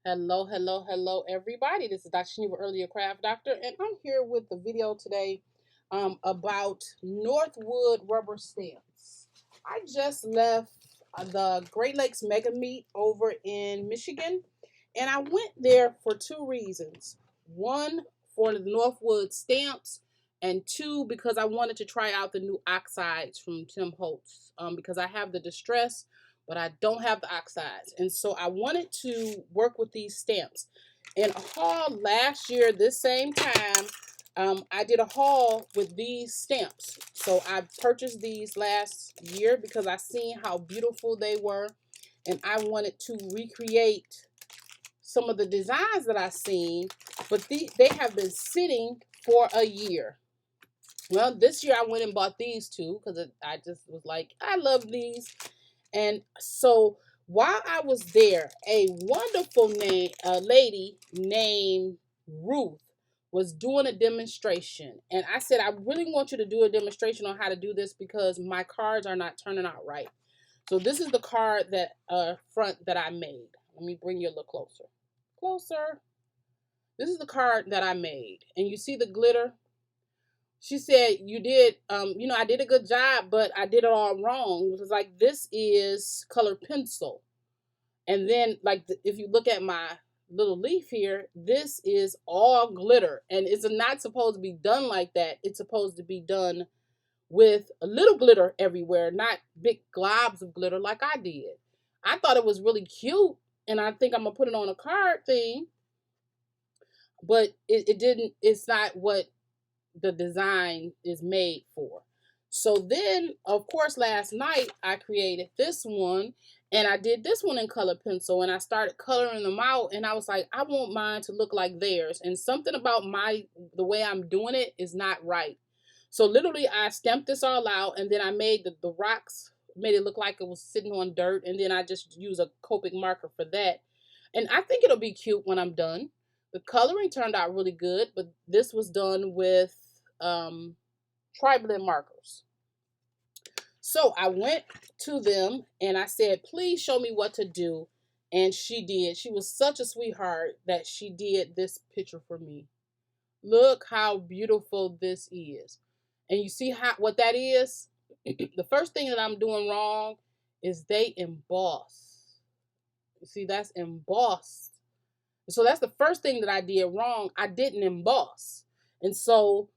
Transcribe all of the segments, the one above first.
Hello, hello, hello, everybody. This is Dr. Shaniva, earlier craft doctor, and I'm here with the video today about Northwood rubber stamps. I just left the Great Lakes Mega Meet over in Michigan, and I went there for two reasons. One, for the Northwood stamps, and two, because I wanted to try out the new Oxides from Tim Holtz because I have the Distress but I don't have the oxides. And so I wanted to work with these stamps. In a haul last year, this same time, I did a haul with these stamps. So I purchased these last year because I seen how beautiful they were. And I wanted to recreate some of the designs that I seen, but they have been sitting for a year. Well, this year I went and bought these two because I just was like, I love these. And so while I was there, a wonderful lady named Ruth was doing a demonstration. And I said, I really want you to do a demonstration on how to do this because my cards are not turning out right. So this is the card that front that I made. Let me bring you a little closer. Closer. This is the card that I made. And you see the glitter? She said, you did, I did a good job, but I did it all wrong. It was like, this is colored pencil. And then, like, if you look at my little leaf here, this is all glitter. And it's not supposed to be done like that. It's supposed to be done with a little glitter everywhere, not big globs of glitter like I did. I thought it was really cute, and I think I'm going to put it on a card thing. But it didn't, it's not what the design is made for. So then, of course, last night I created this one and I did this one in color pencil and I started coloring them out and I was like, I want mine to look like theirs. And something about the way I'm doing it is not right. So literally I stamped this all out and then I made the rocks, made it look like it was sitting on dirt. And then I just use a Copic marker for that. And I think it'll be cute when I'm done. The coloring turned out really good, but this was done with tri-blend markers. So I went to them and I said, please show me what to do. And she did. She was such a sweetheart that she did this picture for me. Look how beautiful this is. And you see what that is? The first thing that I'm doing wrong is they emboss. You see, that's embossed. So that's the first thing that I did wrong. I didn't emboss. And so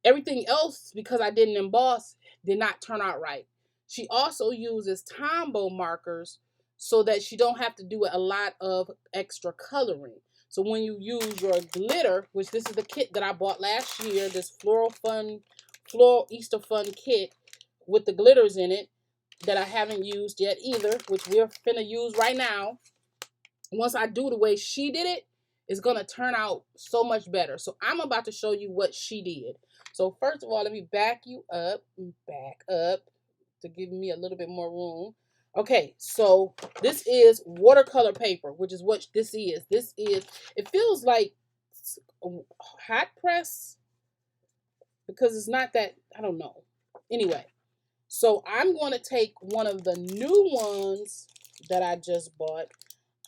everything else, because I didn't emboss, did not turn out right. She also uses Tombow markers so that she don't have to do a lot of extra coloring. So when you use your glitter, which this is the kit that I bought last year, this floral Easter fun kit with the glitters in it that I haven't used yet either, which we're finna use right now. Once I do the way she did it, it's going to turn out so much better. So I'm about to show you what she did. So first of all, let me back up to give me a little bit more room. Okay, so this is watercolor paper, which is what this is. It feels like hot press because it's not that, I don't know. Anyway, so I'm going to take one of the new ones that I just bought.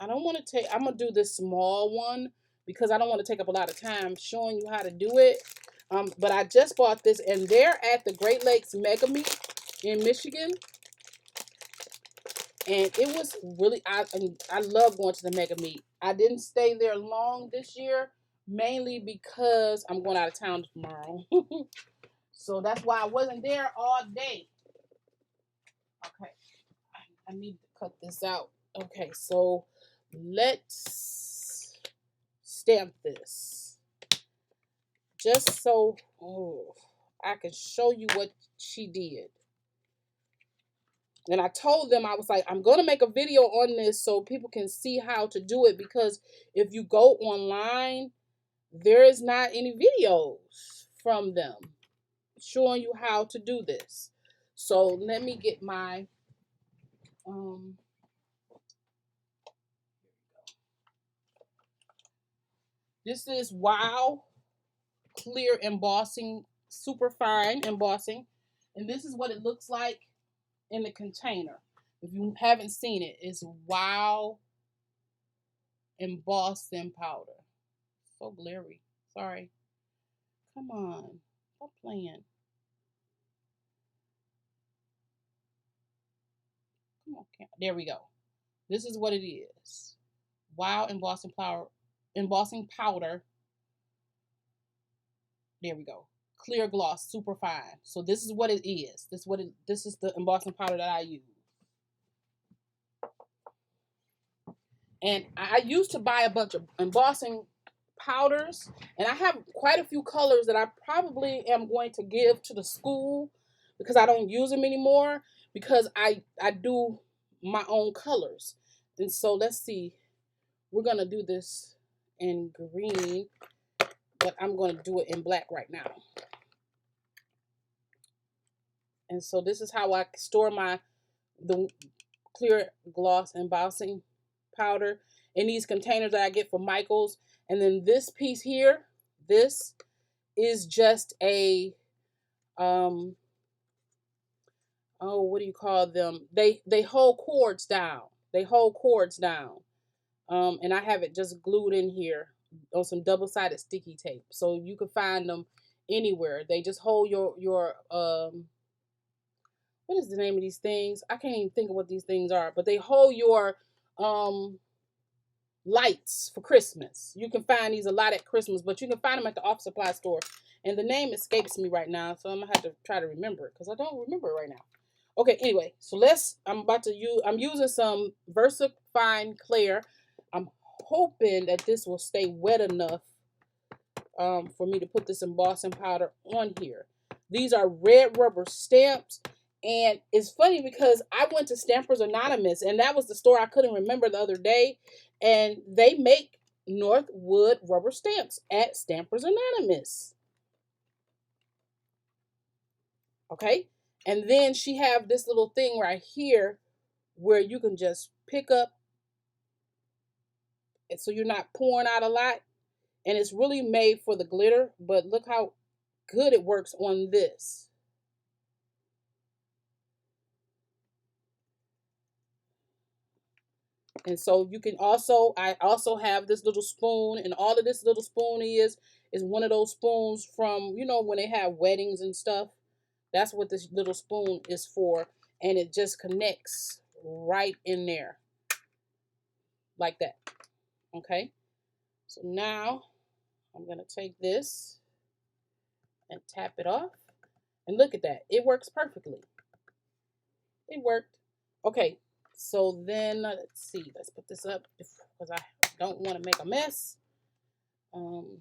I'm going to do this small one because I don't want to take up a lot of time showing you how to do it. But I just bought this and they're at the Great Lakes Mega Meet in Michigan. And it was really, I love going to the Mega Meet. I didn't stay there long this year, mainly because I'm going out of town tomorrow. So that's why I wasn't there all day. Okay, I need to cut this out. Okay, so let's stamp this just so I can show you what she did. And I told them, I was like, I'm going to make a video on this so people can see how to do it, because if you go online, there is not any videos from them showing you how to do this. So let me get my this is Wow Clear Embossing, super fine embossing. And this is what it looks like in the container. If you haven't seen it, it's Wow embossing powder. So glary. Sorry. Come on. Stop playing. Come on. There we go. This is what it is. Wow embossing powder. Embossing powder. There we go. Clear gloss, super fine. So this is what it is. This is the embossing powder that I use. And I used to buy a bunch of embossing powders, and I have quite a few colors that I probably am going to give to the school because I don't use them anymore because I do my own colors. And so let's see. We're going to do this in green, but I'm going to do it in black right now. And so this is how I store the clear gloss embossing powder in these containers that I get from Michael's. And then this piece here, this is just a oh, what do you call them? They hold cords down. They hold cords down. And I have it just glued in here on some double-sided sticky tape, so you can find them anywhere. They just hold your what is the name of these things? I can't even think of what these things are, but they hold your lights for Christmas. You can find these a lot at Christmas, but you can find them at the office supply store. And the name escapes me right now, so I'm gonna have to try to remember it because I don't remember it right now. Okay, anyway, so I'm using some VersaFine Clear. I'm hoping that this will stay wet enough for me to put this embossing powder on here. These are red rubber stamps. And it's funny because I went to Stampers Anonymous, and that was the store I couldn't remember the other day. And they make Northwood rubber stamps at Stampers Anonymous. Okay? And then she have this little thing right here where you can just pick up, and so you're not pouring out a lot. And it's really made for the glitter, but look how good it works on this. And so you can also, I also have this little spoon, and all of this little spoon is one of those spoons from, you know, when they have weddings and stuff. That's what this little spoon is for. And it just connects right in there. Like that. Okay. So now I'm going to take this and tap it off. And look at that. It works perfectly. It worked. Okay. So then let's see. Let's put this up because I don't want to make a mess. Sorry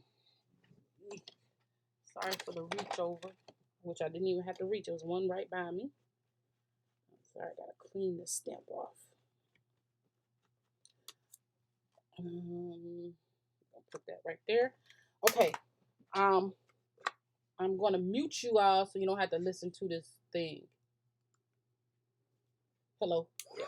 for the reach over, which I didn't even have to reach. It was one right by me. Sorry, I gotta clean this stamp off. I'll put that right there. Okay. I'm gonna mute you all so you don't have to listen to this thing. Hello. Yeah.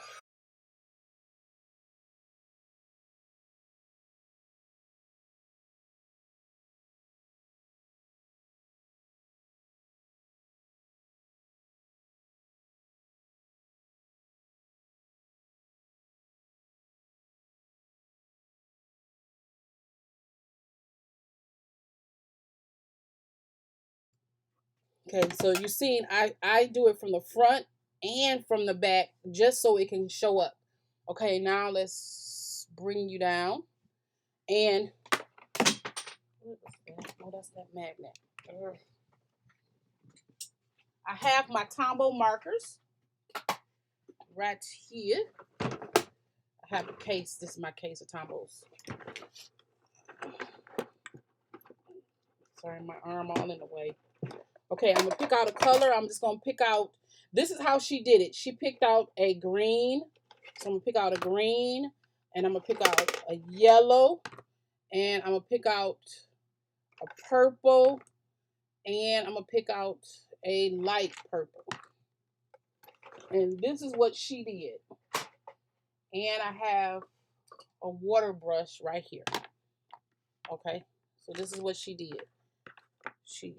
Okay, so you seen I do it from the front and from the back just so it can show up. Okay, now let's bring you down. And oh, that's that magnet. I have my Tombow markers right here. I have a case. This is my case of Tombows. Sorry, my arm all in the way. Okay, I'm going to pick out a color. I'm just going to pick out, this is how she did it. She picked out a green. So I'm going to pick out a green. And I'm going to pick out a yellow. And I'm going to pick out a purple. And I'm going to pick out a light purple. And this is what she did. And I have a water brush right here. Okay, so this is what she did. She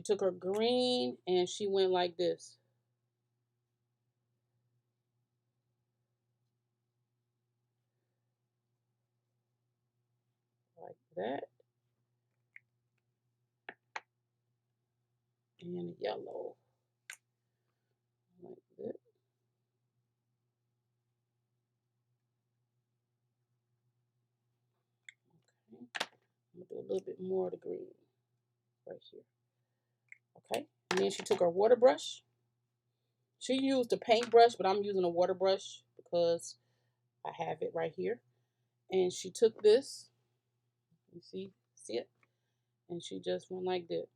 took her green and she went like this. like that. And yellow like that. Okay. I'm gonna do a little bit more of the green right here. Okay. And then she took her water brush. She used a paintbrush, but I'm using a water brush because I have it right here. And she took this. You see it? And she just went like that.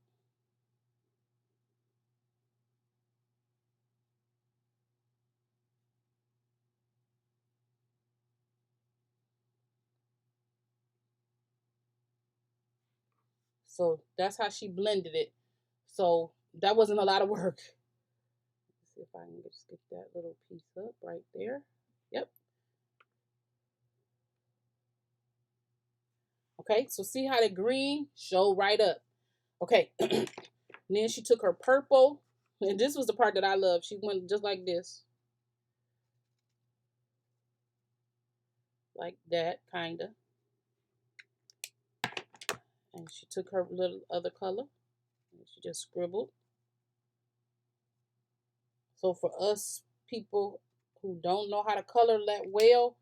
So that's how she blended it. So that wasn't a lot of work. Let's see if I can just get that little piece up right there. Yep. Okay, so see how the green showed right up. Okay, and then she took her purple, and this was the part that I love. She went just like this. Like that, kind of. And she took her little other color, and she just scribbled. So for us people who don't know how to color that well,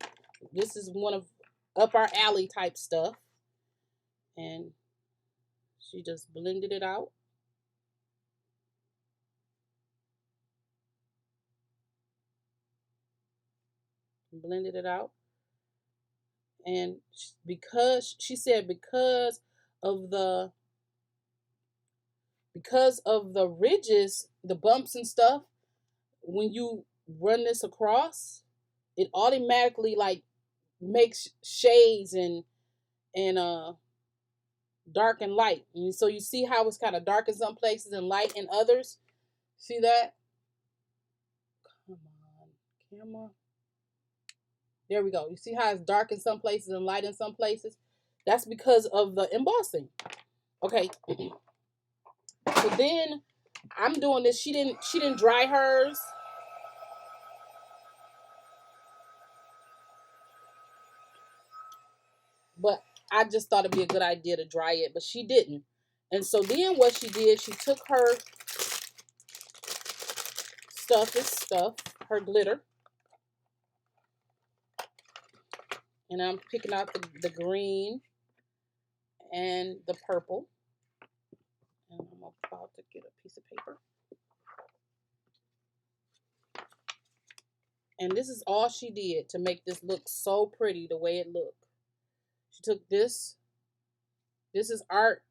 this is one of up our alley type stuff. And she just blended it out. Blended it out. And because she said of the because of the ridges, the bumps and stuff, when you run this across, it automatically like makes shades and dark and light. And so you see how it's kind of dark in some places and light in others. See that? Come on, camera. There we go. You see how it's dark in some places and light in some places? That's because of the embossing. Okay. So then I'm doing this. She didn't dry hers. But I just thought it'd be a good idea to dry it, but she didn't. And so then what she did, she took her stuff, her glitter, and I'm picking out the green and the purple. And I'm about to get a piece of paper. And this is all she did to make this look so pretty the way it looked. She took this. This is art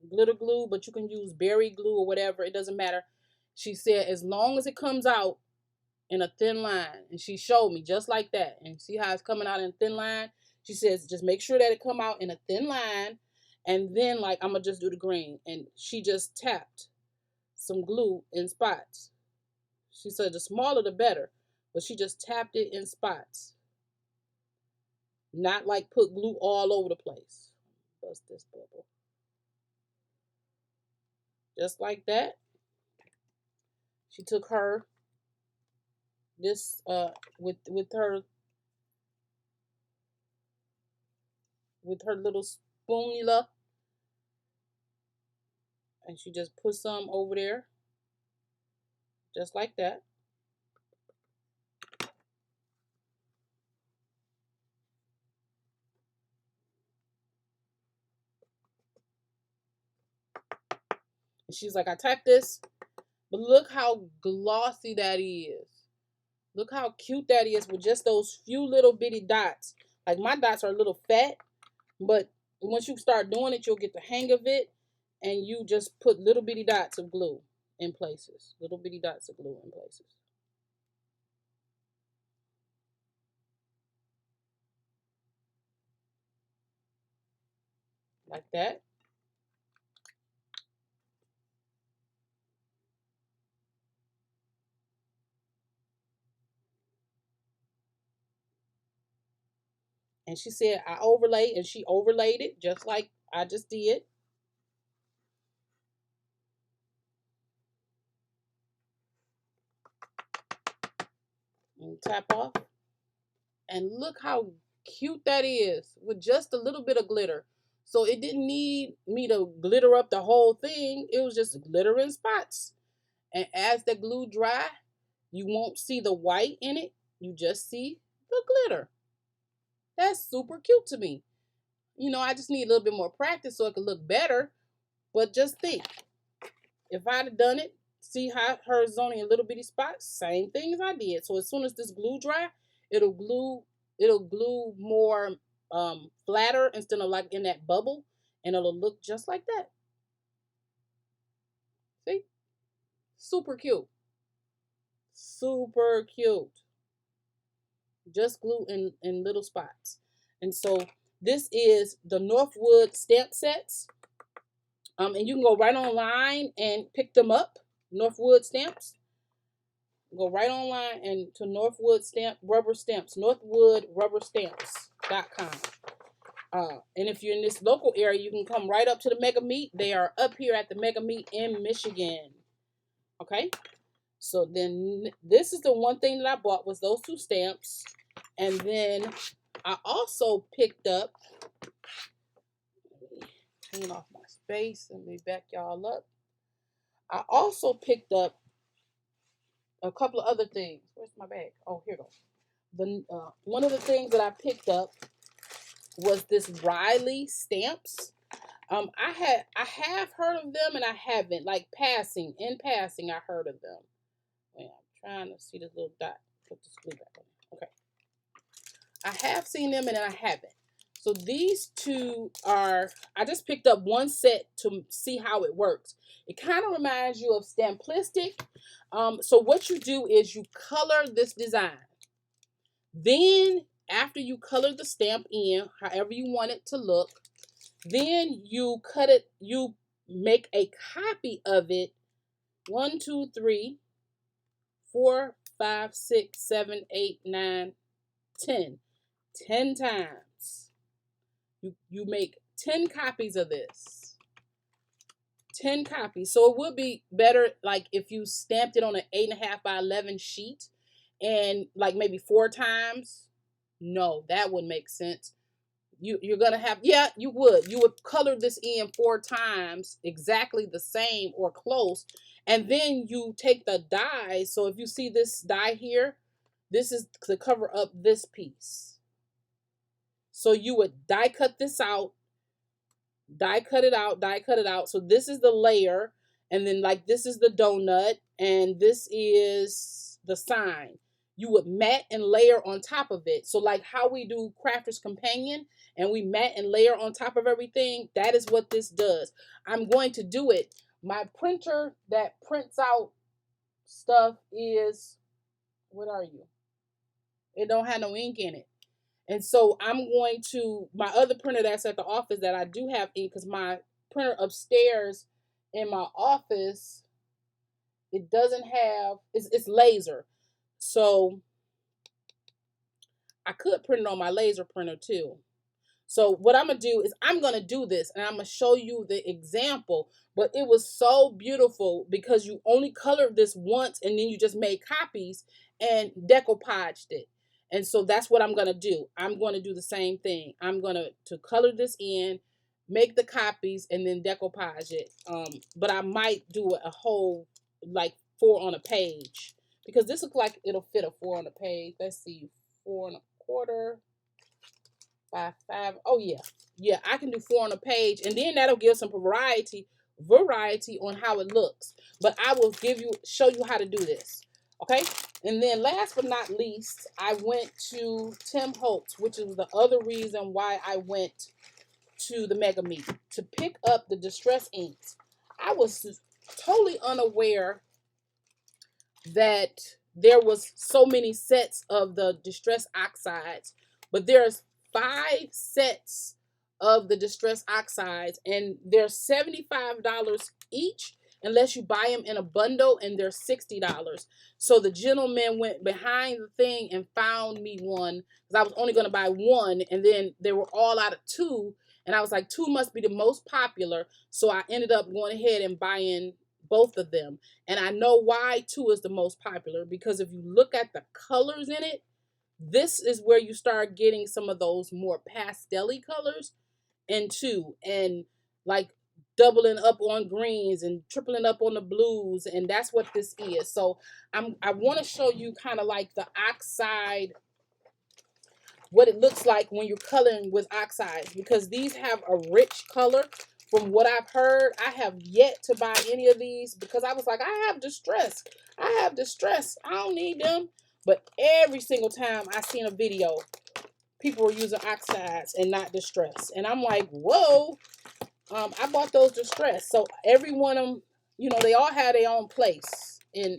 glitter glue, but you can use berry glue or whatever. It doesn't matter. She said as long as it comes out in a thin line, and she showed me just like that. And see how it's coming out in a thin line? She says just make sure that it come out in a thin line, and then like I'm gonna just do the green. And she just tapped some glue in spots. She said the smaller the better, but she just tapped it in spots. Not like put glue all over the place. Bust this bubble. Just like that. She took her this with her little spoonula, and she just put some over there, just like that. And she's like, I typed this, but look how glossy that is. Look how cute that is with just those few little bitty dots. Like my dots are a little fat, but once you start doing it, you'll get the hang of it, and you just put little bitty dots of glue in places. Little bitty dots of glue in places. Like that. And she said, I overlay, and she overlaid it just like I just did. And tap off. And look how cute that is with just a little bit of glitter. So it didn't need me to glitter up the whole thing. It was just glittering spots. And as the glue dry, you won't see the white in it. You just see the glitter. That's super cute to me. You know, I just need a little bit more practice so it can look better. But just think, if I'd have done it, see how hers only a little bitty spots, same thing as I did. So as soon as this glue dry, it'll glue more flatter instead of like in that bubble, and it'll look just like that. See? Super cute. Super cute. Just glue in little spots. And so this is the Northwood stamp sets. And you can go right online and pick them up. Northwood stamps. Go right online and to Northwood rubber stamps. NorthwoodRubberStamps.com. And if you're in this local area, you can come right up to the Mega Meet. They are up here at the Mega Meet in Michigan. Okay. So then this is the one thing that I bought was those two stamps. And then I also picked up, hanging off my space, let me back y'all up. I also picked up a couple of other things. Where's my bag? Oh, here goes. One of the things that I picked up was this Riley stamps. I have heard of them and I haven't. Like in passing, I heard of them. Wait, I'm trying to see this little dot. Put this glue back on. Okay. I have seen them and I haven't. So these two are, I just picked up one set to see how it works. It kind of reminds you of Stamplistic. So what you do is you color this design. Then after you color the stamp in, however you want it to look, then you cut it, you make a copy of it 1, 2, 3, 4, 5, 6, 7, 8, 9, 10. 10 times. You make 10 copies of this. 10 copies. So it would be better like if you stamped it on an 8.5 by 11 sheet and like maybe 4 times. No, that wouldn't make sense. You're gonna have, yeah, you would color this in 4 times exactly the same or close, and then you take the die. So if you see this die here, this is to cover up this piece. So you would die cut this out, die cut it out, die cut it out. So this is the layer, and then like this is the donut, and this is the sign. You would mat and layer on top of it. So like how we do Crafter's Companion and we mat and layer on top of everything, that is what this does. I'm going to do it. My printer that prints out stuff is, what are you? It don't have no ink in it. And so I'm going to, my other printer that's at the office that I do have ink, because my printer upstairs in my office, it doesn't have, it's laser. So I could print it on my laser printer too. So what I'm going to do is I'm going to do this and I'm going to show you the example. But it was so beautiful because you only colored this once and then you just made copies and decoupaged it. And so that's what I'm going to do. I'm going to do the same thing. I'm going to color this in, make the copies, and then decoupage it. But I might do a whole, like 4 on a page. Because this looks like it'll fit a 4 on a page. Let's see, 4 1/4 by 5. Oh yeah, yeah. I can do 4 on a page, and then that'll give some variety on how it looks. But I will show you how to do this. Okay. And then last but not least, I went to Tim Holtz, which is the other reason why I went to the Mega Meet to pick up the distress inks. I was totally unaware that there was so many sets of the distress oxides, but there's 5 sets of the distress oxides, and they're $75 each unless you buy them in a bundle, and they're $60. So the gentleman went behind the thing and found me one, because I was only going to buy one, and then they were all out of 2, and I was like, 2 must be the most popular, so I ended up going ahead and buying both of them. And I know why 2 is the most popular, because if you look at the colors in it, this is where you start getting some of those more pastel-y colors. into, and like doubling up on greens and tripling up on the blues, and that's what this is. So I want to show you kind of like the Oxide, what it looks like when you're coloring with oxides, because these have a rich color. From what I've heard, I have yet to buy any of these because I was like, I have distress. I don't need them. But every single time I seen a video, people were using oxides and not distress. And I'm like, whoa. I bought those distress. So every one of them, you know, they all have their own place in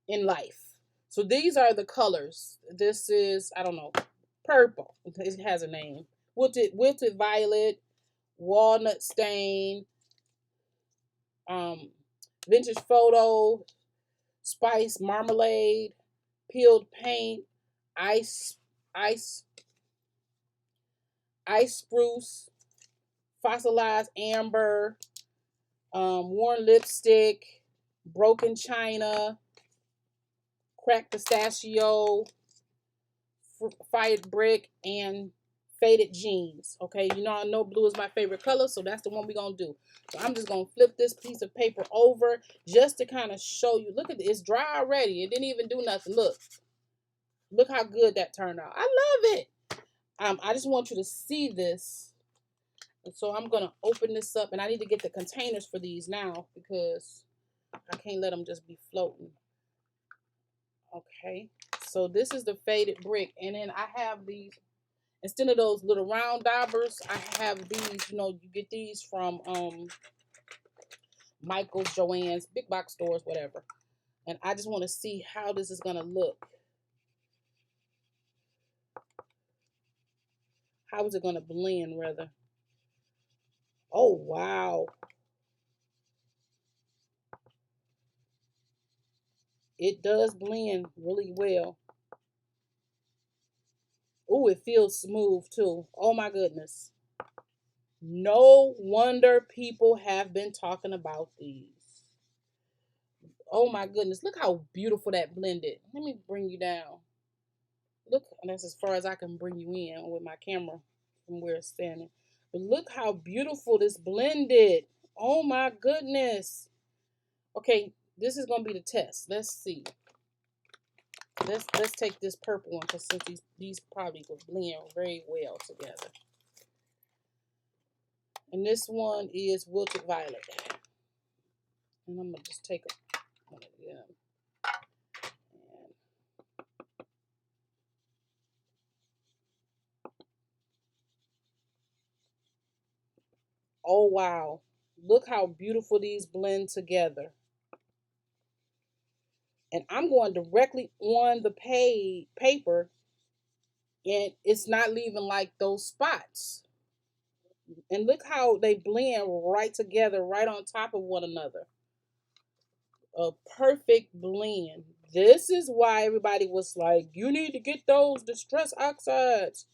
life. So these are the colors. This is, I don't know, purple. It has a name. Wilted violet, walnut stain, vintage photo, spice marmalade, peeled paint, ice ice ice spruce, fossilized amber, worn lipstick, broken china, cracked pistachio, fired brick, and faded jeans. Okay, you know I know blue is my favorite color, so that's the one we're gonna do. So I'm just gonna flip this piece of paper over just to kind of show you. Look at it, it's dry already. It didn't even do nothing. Look how good that turned out. I love it. I just want you to see this. And so I'm gonna open this up, and I need to get the containers for these now because I can't let them just be floating. Okay, so this is the faded brick, and then I have these, instead of those little round daubers, I have these, you know, you get these from Michael's, Joann's, big box stores, whatever. And I just want to see how this is gonna look. How is it gonna blend, rather? Oh wow. It does blend really well. Oh, it feels smooth too. Oh my goodness. No wonder people have been talking about these. Oh my goodness. Look how beautiful that blended. Let me bring you down. Look, and that's as far as I can bring you in with my camera from where it's standing. But look how beautiful this blended. Oh my goodness. Okay, this is gonna be the test. Let's see. Let's take this purple one, because since these probably will blend very well together. And this one is wilted violet. And I'm gonna just take one of them. And oh wow. Look how beautiful these blend together. And I'm going directly on the paper, and it's not leaving like those spots. And look how they blend right together, right on top of one another. A perfect blend. This is why everybody was like, you need to get those distress oxides.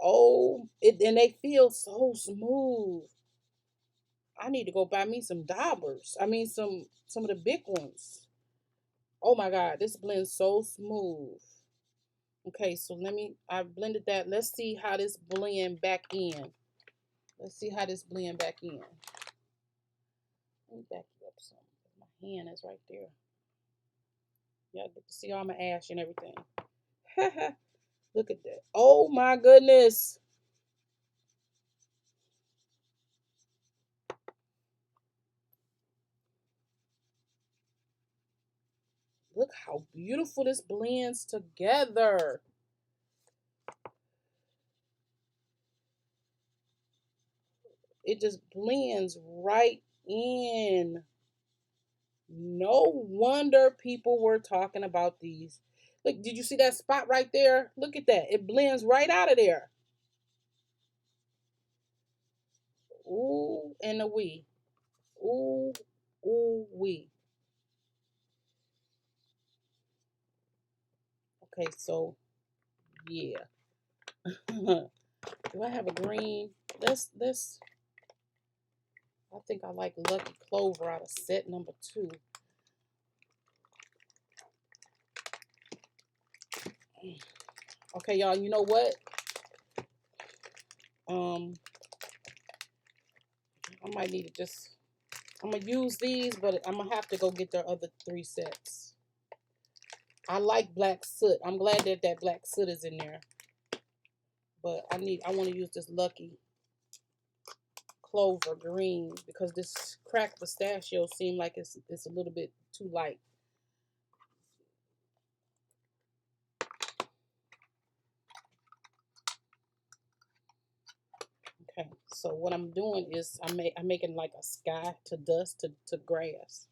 Oh, and they feel so smooth. I need to go buy me some daubers. I mean, some of the big ones. Oh my God, this blends so smooth. Okay, so I blended that. Let's see how this blend back in. Let's see how this blend back in. Let me back you up some. My hand is right there. Y'all get to see all my ash and everything. Look at that. Oh my goodness. Look how beautiful this blends together. It just blends right in. No wonder people were talking about these. Look, did you see that spot right there? Look at that. It blends right out of there. Ooh, and a wee. Ooh, ooh, wee. Okay, so yeah. Do I have a green? Let's. I think I like Lucky Clover out of set number 2. Okay, y'all. You know what? I might need to just, I'm going to use these, but I'm going to have to go get their other 3 sets. I like black soot. I'm glad that that black soot is in there. But I want to use this Lucky Clover green because this cracked pistachio seems like it's a little bit too light. Okay, so what I'm doing is I'm making like a sky to dust to grass.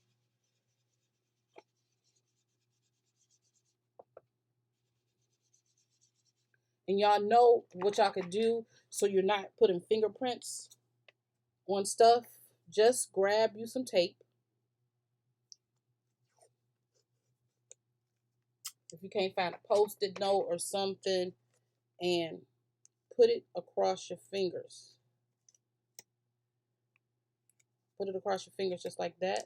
And y'all know what y'all could do so you're not putting fingerprints on stuff. Just grab you some tape. If you can't find a Post-it note or something, and put it across your fingers. Put it across your fingers just like that.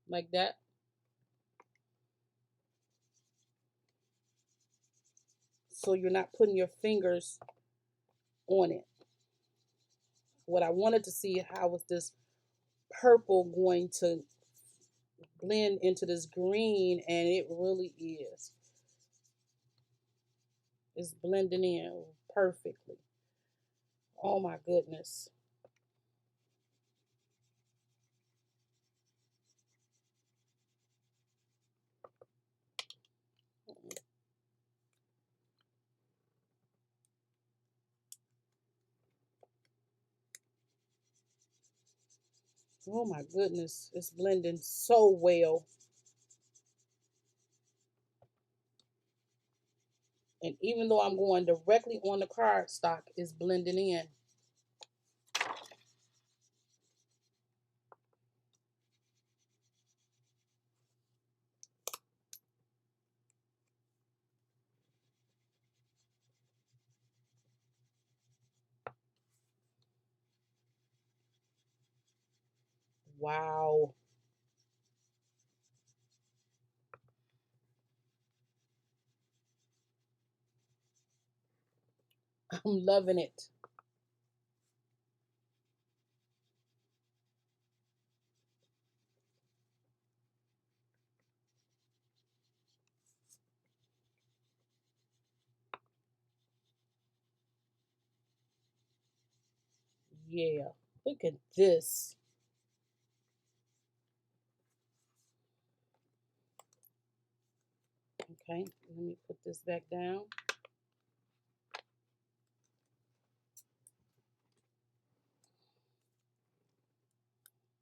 Like that. So you're not putting your fingers on it. What I wanted to see, how was this purple going to blend into this green, and it really is. It's blending in perfectly. Oh my goodness. Oh my goodness, it's blending so well. And even though I'm going directly on the cardstock, it's blending in. Wow. I'm loving it. Yeah. Look at this. Okay, let me put this back down.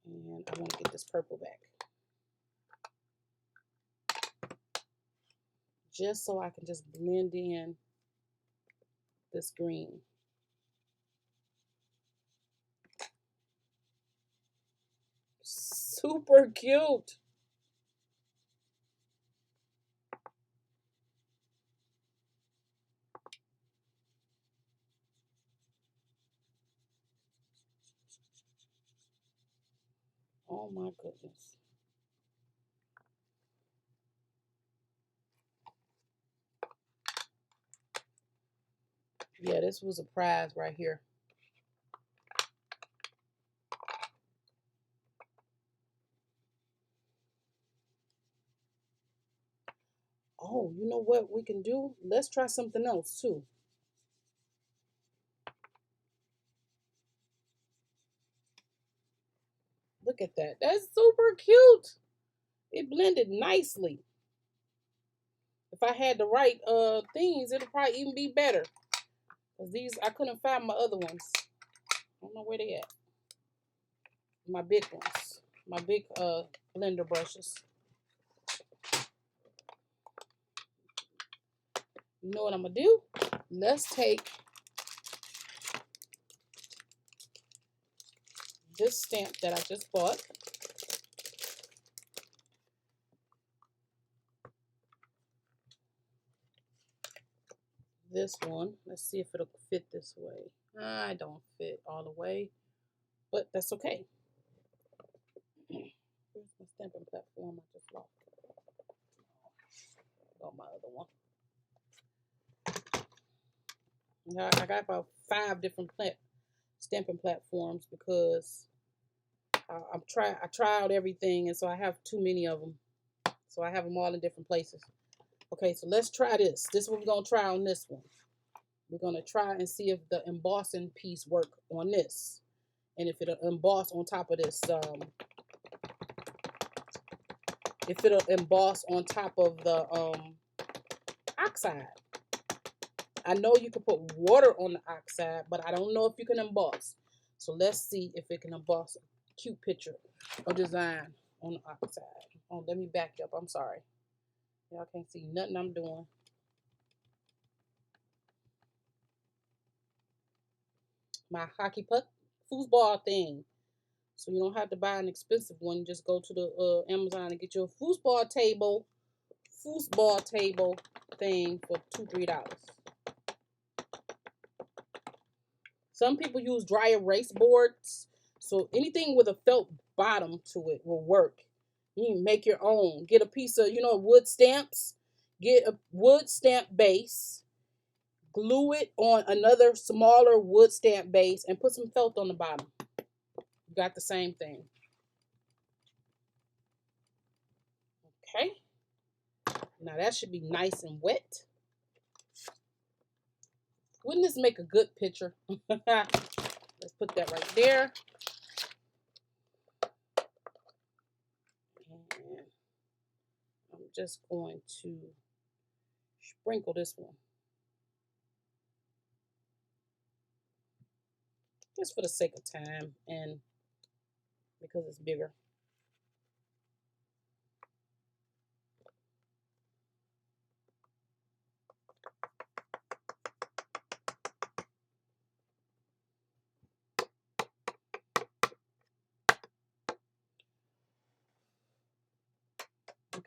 And I want to get this purple back. Just so I can just blend in this green. Super cute. Oh my goodness. Yeah, this was a prize right here. Oh, you know what we can do? Let's try something else too. Look at that. That's super cute. It blended nicely. If I had the right things, it'll probably even be better. Because these, I couldn't find my other ones. I don't know where they at. My big ones. My big blender brushes. You know what I'm going to do? Let's take this stamp that I just bought. This one. Let's see if it'll fit this way. I don't fit all the way, but that's okay. Where's my stamping platform? I just lost it. Oh, my other one. I got about 5 different stamping platforms because I try out everything, and so I have too many of them. So I have them all in different places. Okay, so let's try this. This is what we're gonna try on this one. We're gonna try and see if the embossing piece work on this, and if it'll emboss on top of this. If it'll emboss on top of the oxide. I know you can put water on the oxide, but I don't know if you can emboss. So let's see if it can emboss a cute picture or design on the oxide. Oh, let me back up. I'm sorry. Y'all can't see nothing I'm doing. My hockey puck foosball thing. So you don't have to buy an expensive one. Just go to the Amazon and get your foosball table thing for $2-3. Some people use dry erase boards. So anything with a felt bottom to it will work. You can make your own. Get a piece of, wood stamps. Get a wood stamp base. Glue it on another smaller wood stamp base and put some felt on the bottom. You got the same thing. Okay. Now that should be nice and wet. Wouldn't this make a good picture? Let's put that right there. And I'm just going to sprinkle this one. Just for the sake of time and because it's bigger.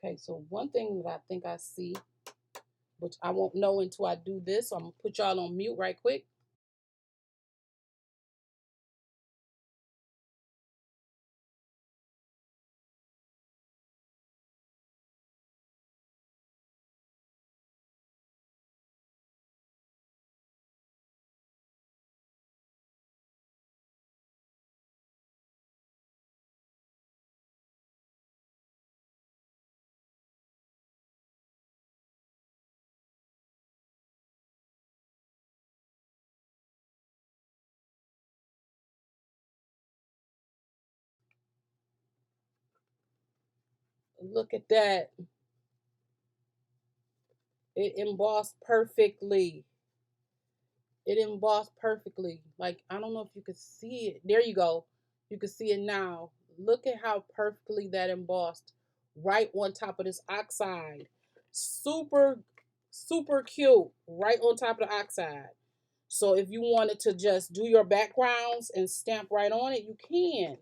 Okay, so one thing that I think I see, which I won't know until I do this, so I'm going to put y'all on mute right quick. Look at that. It embossed perfectly. It embossed perfectly. Like, I don't know if you could see it. There you go. You can see it now. Look at how perfectly that embossed right on top of this oxide. Super, super cute. Right on top of the oxide. So if you wanted to just do your backgrounds and stamp right on it, you can.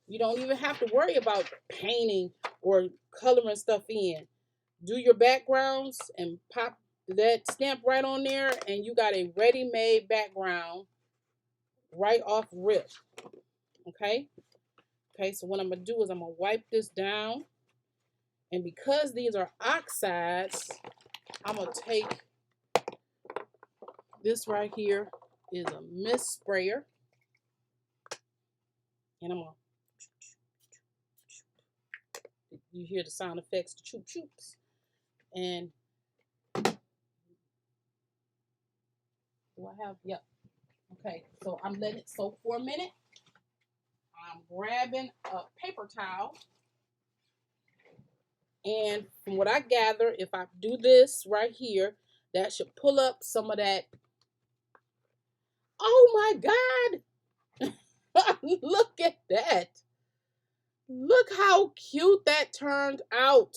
You don't even have to worry about painting or coloring stuff in. Do your backgrounds and pop that stamp right on there, and you got a ready-made background right off rip. Okay? Okay, so what I'm going to do is I'm going to wipe this down. And because these are oxides, I'm going to take this right here is a mist sprayer. And I'm going to, you hear the sound effects, the choop choops. And do I have, yep. Okay, so I'm letting it soak for a minute. I'm grabbing a paper towel. And from what I gather, if I do this right here, that should pull up some of that. Oh my God. Look at that. Look how cute that turned out.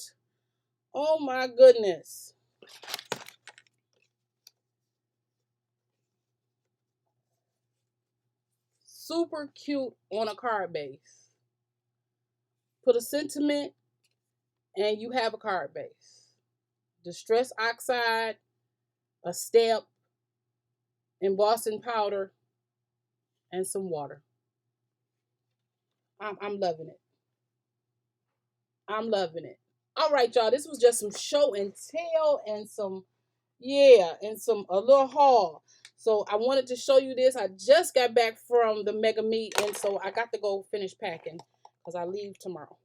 Oh my goodness. Super cute on a card base. Put a sentiment and you have a card base. Distress oxide, a stamp, embossing powder, and some water. I'm loving it. I'm loving it. All right, y'all. This was just some show and tell and some Yeah, and a little haul. So I wanted to show you this. I just got back from the mega meet, and so I got to go finish packing because I leave tomorrow.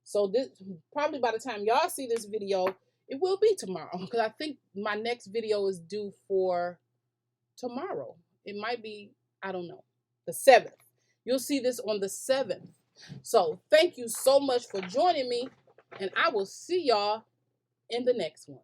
So this probably by the time y'all see this video, it will be tomorrow because I think my next video is due for tomorrow. It might be, I don't know, the 7th. You'll see this on the 7th. So thank you so much for joining me, and I will see y'all in the next one.